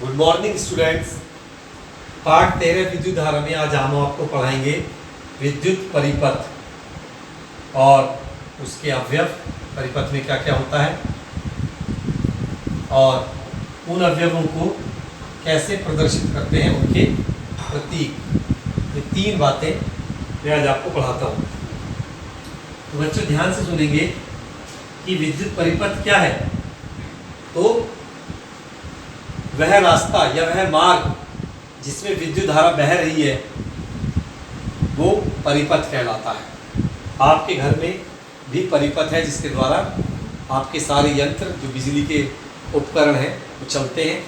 Good morning students. पाठ 13 विद्युत धारा में आज हम आपको पढ़ाएंगे विद्युत परिपथ और उसके अवयव। परिपथ में क्या क्या होता है और उन अवयवों को कैसे प्रदर्शित करते हैं, उनके प्रतीक। ये तीन बातें मैं आज आपको पढ़ाता हूँ। तो बच्चों ध्यान से सुनेंगे कि विद्युत परिपथ क्या है। तो वह रास्ता या वह मार्ग जिसमें विद्युत धारा बह रही है वो परिपथ कहलाता है। आपके घर में भी परिपथ है जिसके द्वारा आपके सारे यंत्र जो बिजली के उपकरण हैं वो चलते हैं।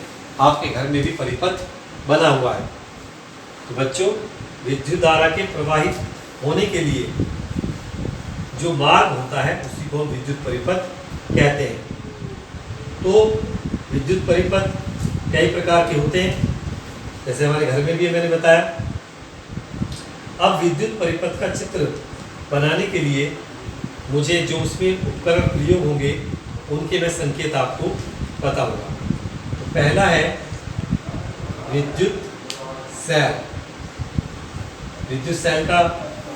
आपके घर में भी परिपथ बना हुआ है। तो बच्चों विद्युत धारा के प्रवाहित होने के लिए जो मार्ग होता है उसी को हम विद्युत परिपथ कहते हैं। तो विद्युत परिपथ कई प्रकार के होते हैं, जैसे हमारे घर में भी मैंने बताया। अब विद्युत परिपथ का चित्र बनाने के लिए मुझे जो उसमें उपकरण प्रयोग होंगे उनके मैं संकेत आपको पता होगा। तो पहला है विद्युत सेल। विद्युत सेल का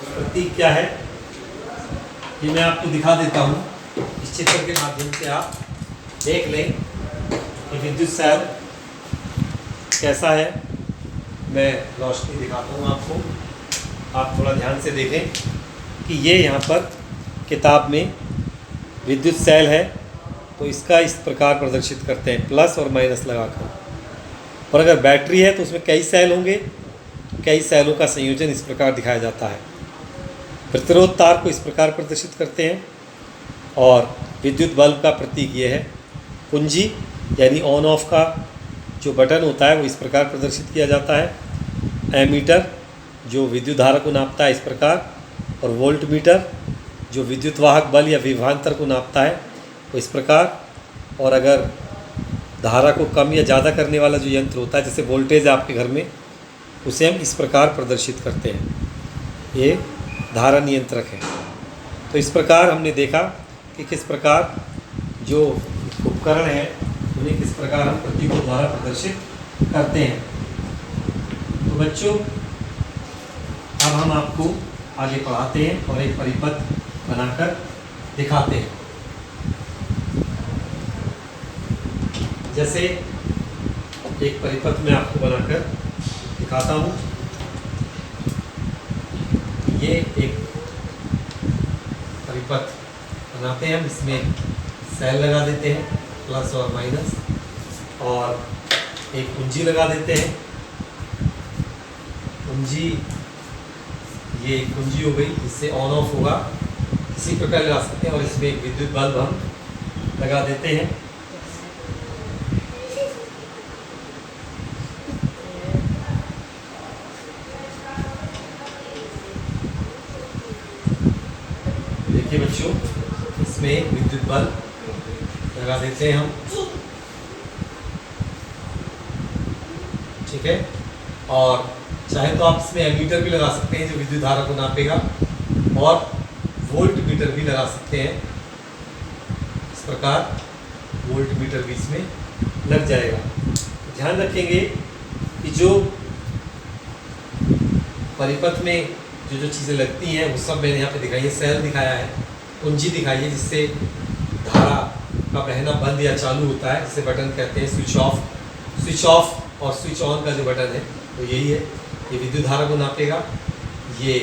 प्रतीक क्या है ये मैं आपको दिखा देता हूँ। इस चित्र के माध्यम से आप देख लें कि विद्युत सेल कैसा है। मैं रोशनी दिखाता हूँ आपको, आप थोड़ा ध्यान से देखें कि ये यहाँ पर किताब में विद्युत सेल है। तो इसका इस प्रकार प्रदर्शित करते हैं प्लस और माइनस लगाकर। और अगर बैटरी है तो उसमें कई सेल होंगे, कई सेलों का संयोजन इस प्रकार दिखाया जाता है। प्रतिरोध तार को इस प्रकार प्रदर्शित करते हैं। और विद्युत बल्ब का प्रतीक ये है। कुंजी यानी ऑन ऑफ का जो बटन होता है वो इस प्रकार प्रदर्शित किया जाता है। एमीटर जो विद्युत धारा को नापता है इस प्रकार। और वोल्ट मीटर जो विद्युत वाहक बल या विभवांतर को नापता है वो इस प्रकार। और अगर धारा को कम या ज़्यादा करने वाला जो यंत्र होता है, जैसे वोल्टेज आपके घर में, उसे हम इस प्रकार प्रदर्शित करते हैं। ये धारा नियंत्रक है। तो इस प्रकार हमने देखा कि किस प्रकार जो उपकरण है उन्हें किस प्रकार हम प्रतीकों द्वारा प्रदर्शित करते हैं। तो बच्चों अब हम आपको आगे पढ़ाते हैं और एक परिपथ बनाकर दिखाते हैं। जैसे एक परिपथ मैं आपको बनाकर दिखाता हूँ। ये एक परिपथ बनाते हैं हम, इसमें सेल लगा देते हैं प्लस और माइनस, और एक कुंजी लगा देते हैं। कुंजी, ये कुंजी हो गई, इससे ऑन ऑफ होगा, इसी प्रकार लगा सकते हैं। और इसमें एक विद्युत बल्ब हम लगा देते हैं। देखिए बच्चों, इसमें विद्युत बल्ब लगा देते हैं हम, ठीक है। और चाहे तो आप इसमें एमीटर भी लगा सकते हैं जो विद्युत धारा को नापेगा, और वोल्ट मीटर भी लगा सकते हैं। इस प्रकार वोल्ट मीटर भी इसमें लग जाएगा। ध्यान रखेंगे कि जो परिपथ में जो जो चीज़ें लगती हैं वो सब मैंने यहाँ पे दिखाई है। सेल दिखाया है, कुंजी दिखाई है जिससे धारा का बहना बंद या चालू होता है, जिसे बटन कहते हैं स्विच ऑफ और स्विच ऑन का जो बटन है तो यही है। ये विद्युत धारा को नापेगा, ये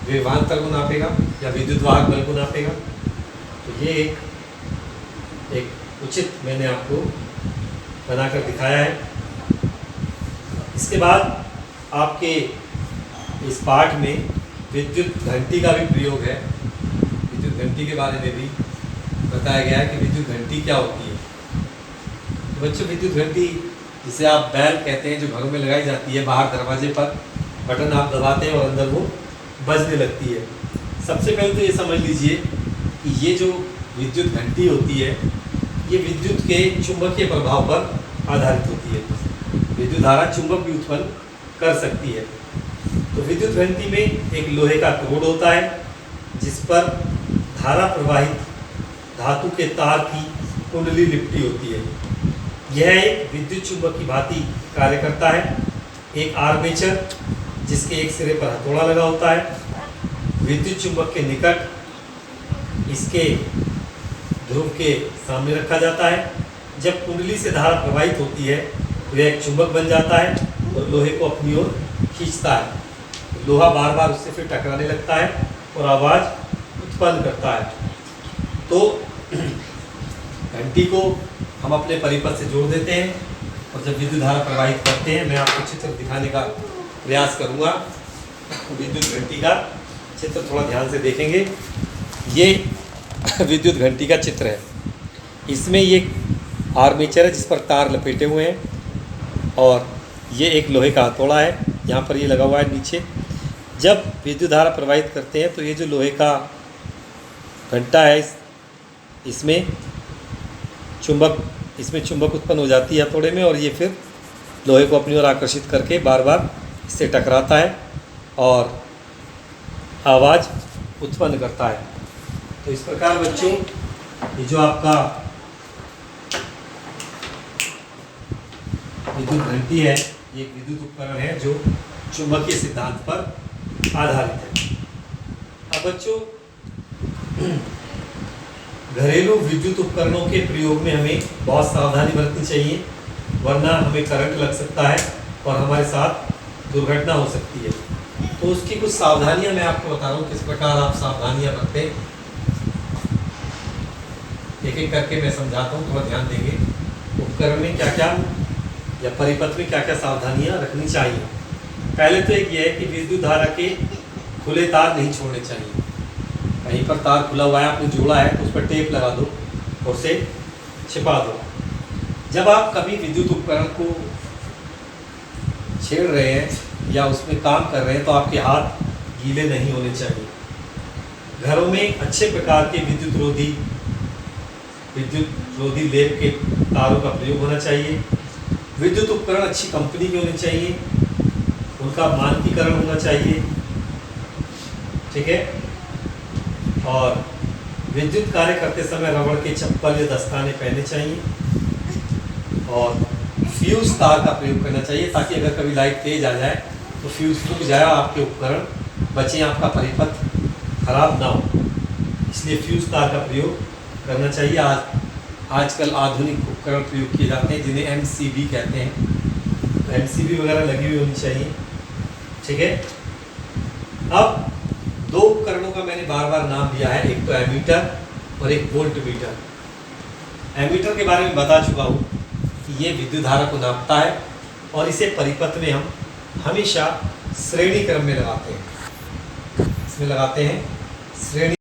विभवांतर को नापेगा या विद्युत वाहक बल को नापेगा। तो ये एक उचित मैंने आपको बनाकर दिखाया है। इसके बाद आपके इस पाठ में विद्युत घंटी का भी प्रयोग है। विद्युत घंटी के बारे में भी बताया गया है कि विद्युत घंटी क्या होती है। तो बच्चों विद्युत घंटी जिसे आप बैल कहते हैं, जो घरों में लगाई जाती है, बाहर दरवाजे पर बटन आप दबाते हैं और अंदर वो बजने लगती है। सबसे पहले तो ये समझ लीजिए कि ये जो विद्युत घंटी होती है ये विद्युत के चुंबकीय प्रभाव पर आधारित होती है। विद्युत धारा चुंबक भी उत्पन्न कर सकती है। तो विद्युत घंटी में एक लोहे का कोड होता है जिस पर धारा प्रवाहित धातु के तार की कुंडली लिपटी होती है। यह एक विद्युत चुंबक की भांति कार्य करता है। एक आर्मेचर जिसके एक सिरे पर हथौड़ा लगा होता है, विद्युत चुंबक के निकट इसके ध्रुव के सामने रखा जाता है। जब कुंडली से धारा प्रवाहित होती है तो यह एक चुंबक बन जाता है और लोहे को अपनी ओर खींचता है। लोहा बार बार उससे फिर टकराने लगता है और आवाज़ उत्पन्न करता है। तो घंटी को हम अपने परिपथ से जोड़ देते हैं और जब विद्युत धारा प्रवाहित करते हैं, मैं आपको चित्र दिखाने का प्रयास करूंगा। विद्युत घंटी का चित्र थोड़ा ध्यान से देखेंगे। ये विद्युत घंटी का चित्र है। इसमें ये आर्मेचर है जिस पर तार लपेटे हुए हैं और ये एक लोहे का हथौड़ा है, यहाँ पर ये लगा हुआ है नीचे। जब विद्युत धारा प्रवाहित करते हैं तो ये जो लोहे का घंटा है इसमें चुंबक उत्पन्न हो जाती है हथौड़े में और ये फिर लोहे को अपनी ओर आकर्षित करके बार बार इससे टकराता है और आवाज़ उत्पन्न करता है। तो इस प्रकार बच्चों, ये जो आपका विद्युत घंटी है, ये एक विद्युत उपकरण है जो चुंबकीय सिद्धांत पर आधारित है। अब बच्चों, घरेलू विद्युत उपकरणों के प्रयोग में हमें बहुत सावधानी बरतनी चाहिए, वरना हमें करंट लग सकता है और हमारे साथ दुर्घटना हो सकती है। तो उसकी कुछ सावधानियां मैं आपको बता रहा हूँ, किस प्रकार आप सावधानियां बरतें। एक एक करके मैं समझाता हूँ, थोड़ा ध्यान देंगे। उपकरण में क्या क्या या परिपथ में क्या क्या सावधानियां रखनी चाहिए। पहले तो एक ये है कि विद्युत धारा के खुले तार नहीं छोड़ने चाहिए। कहीं पर तार खुला हुआ है, आपने जोड़ा है तो उस पर टेप लगा दो और उसे छिपा दो। जब आप कभी विद्युत उपकरण को छेड़ रहे हैं या उसमें काम कर रहे हैं तो आपके हाथ गीले नहीं होने चाहिए। घरों में अच्छे प्रकार के विद्युत रोधी लेप के तारों का प्रयोग होना चाहिए। विद्युत उपकरण अच्छी कंपनी के होने चाहिए, उनका मानकीकरण होना चाहिए, ठीक है। और विद्युत कार्य करते समय रबड़ के चप्पल या दस्ताने पहनने चाहिए और फ्यूज तार का प्रयोग करना चाहिए, ताकि अगर कभी लाइट तेज आ जाए तो फ्यूज फूक जाए और आपके उपकरण बचे, आपका परिपथ खराब ना हो। इसलिए फ्यूज तार का प्रयोग करना चाहिए। आजकल आधुनिक उपकरण प्रयोग किए जाते हैं जिन्हें MCB कहते हैं, तो MCB वगैरह लगी हुई होनी चाहिए, ठीक है। अब दो उपकरणों का मैंने बार बार नाम दिया है, एक तो एमीटर और एक वोल्ट मीटर। एमीटर के बारे में बता चुका हूँ कि ये विद्युत धारा को नापता है और इसे परिपथ में हम हमेशा श्रेणी क्रम में लगाते हैं। इसमें लगाते हैं श्रेणी